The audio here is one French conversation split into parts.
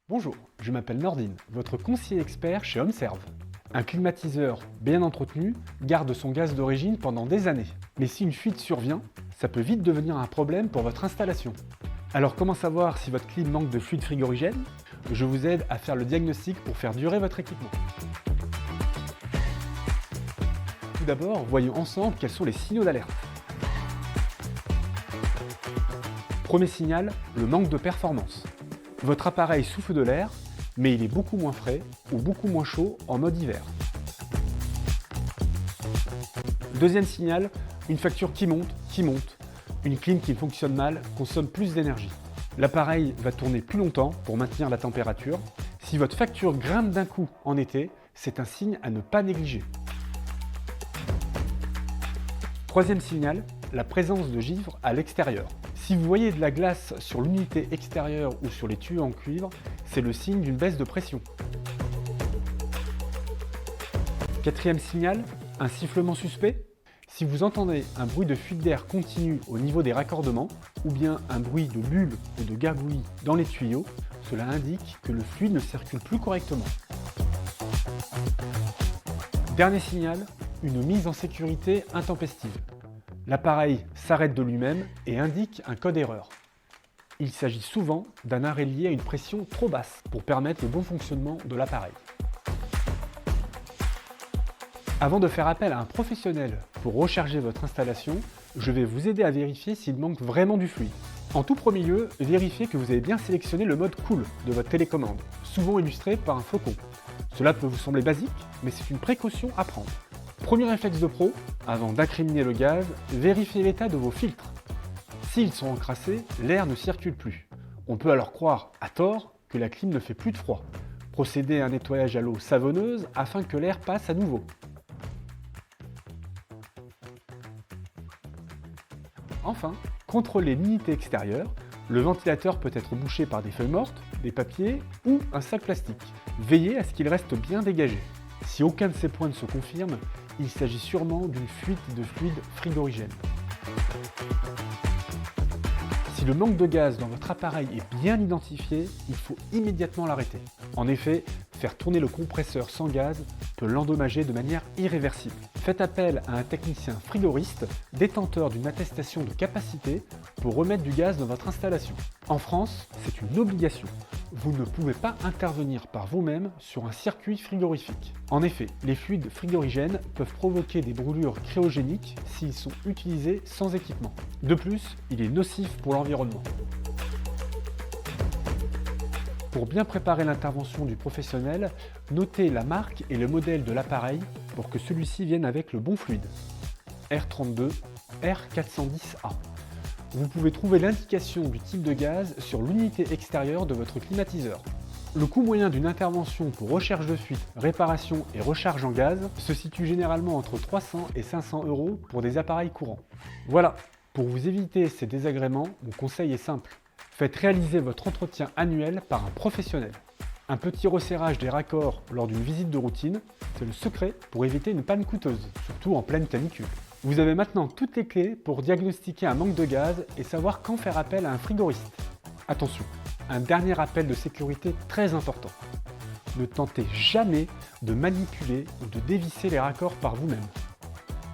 Bonjour, je m'appelle Nordine, votre conseiller expert chez HomeServe. Un climatiseur bien entretenu garde son gaz d'origine pendant des années. Mais si une fuite survient, ça peut vite devenir un problème pour votre installation. Alors comment savoir si votre clim manque de fluide frigorigène? Je vous aide à faire le diagnostic pour faire durer votre équipement. Tout d'abord, voyons ensemble quels sont les signaux d'alerte. Premier signal, le manque de performance. Votre appareil souffle de l'air, mais il est beaucoup moins frais ou beaucoup moins chaud en mode hiver. Deuxième signal, une facture qui monte. Une clim qui fonctionne mal consomme plus d'énergie. L'appareil va tourner plus longtemps pour maintenir la température. Si votre facture grimpe d'un coup en été, c'est un signe à ne pas négliger. Troisième signal, la présence de givre à l'extérieur. Si vous voyez de la glace sur l'unité extérieure ou sur les tuyaux en cuivre, c'est le signe d'une baisse de pression. Quatrième signal, un sifflement suspect. Si vous entendez un bruit de fuite d'air continu au niveau des raccordements, ou bien un bruit de bulle ou de gargouillis dans les tuyaux, cela indique que le fluide ne circule plus correctement. Dernier signal, une mise en sécurité intempestive. L'appareil s'arrête de lui-même et indique un code erreur. Il s'agit souvent d'un arrêt lié à une pression trop basse pour permettre le bon fonctionnement de l'appareil. Avant de faire appel à un professionnel pour recharger votre installation, je vais vous aider à vérifier s'il manque vraiment du fluide. En tout premier lieu, vérifiez que vous avez bien sélectionné le mode cool de votre télécommande, souvent illustré par un flocon. Cela peut vous sembler basique, mais c'est une précaution à prendre. Premier réflexe de pro, avant d'incriminer le gaz, vérifiez l'état de vos filtres. S'ils sont encrassés, l'air ne circule plus. On peut alors croire, à tort, que la clim ne fait plus de froid. Procédez à un nettoyage à l'eau savonneuse afin que l'air passe à nouveau. Enfin, contrôlez l'unité extérieure. Le ventilateur peut être bouché par des feuilles mortes, des papiers ou un sac plastique. Veillez à ce qu'il reste bien dégagé. Si aucun de ces points ne se confirme, il s'agit sûrement d'une fuite de fluide frigorigène. Si le manque de gaz dans votre appareil est bien identifié, il faut immédiatement l'arrêter. En effet, faire tourner le compresseur sans gaz peut l'endommager de manière irréversible. Faites appel à un technicien frigoriste détenteur d'une attestation de capacité pour remettre du gaz dans votre installation. En France, c'est une obligation. Vous ne pouvez pas intervenir par vous-même sur un circuit frigorifique. En effet, les fluides frigorigènes peuvent provoquer des brûlures cryogéniques s'ils sont utilisés sans équipement. De plus, il est nocif pour l'environnement. Pour bien préparer l'intervention du professionnel, notez la marque et le modèle de l'appareil pour que celui-ci vienne avec le bon fluide. R32, R410A. Vous pouvez trouver l'indication du type de gaz sur l'unité extérieure de votre climatiseur. Le coût moyen d'une intervention pour recherche de fuite, réparation et recharge en gaz se situe généralement entre 300 et 500 € pour des appareils courants. Voilà, pour vous éviter ces désagréments, mon conseil est simple. Faites réaliser votre entretien annuel par un professionnel. Un petit resserrage des raccords lors d'une visite de routine, c'est le secret pour éviter une panne coûteuse, surtout en pleine canicule. Vous avez maintenant toutes les clés pour diagnostiquer un manque de gaz et savoir quand faire appel à un frigoriste. Attention, un dernier rappel de sécurité très important. Ne tentez jamais de manipuler ou de dévisser les raccords par vous-même.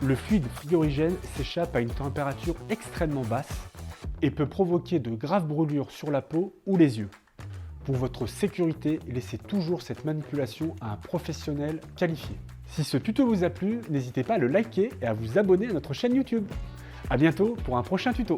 Le fluide frigorigène s'échappe à une température extrêmement basse et peut provoquer de graves brûlures sur la peau ou les yeux. Pour votre sécurité, laissez toujours cette manipulation à un professionnel qualifié. Si ce tuto vous a plu, n'hésitez pas à le liker et à vous abonner à notre chaîne YouTube. A bientôt pour un prochain tuto.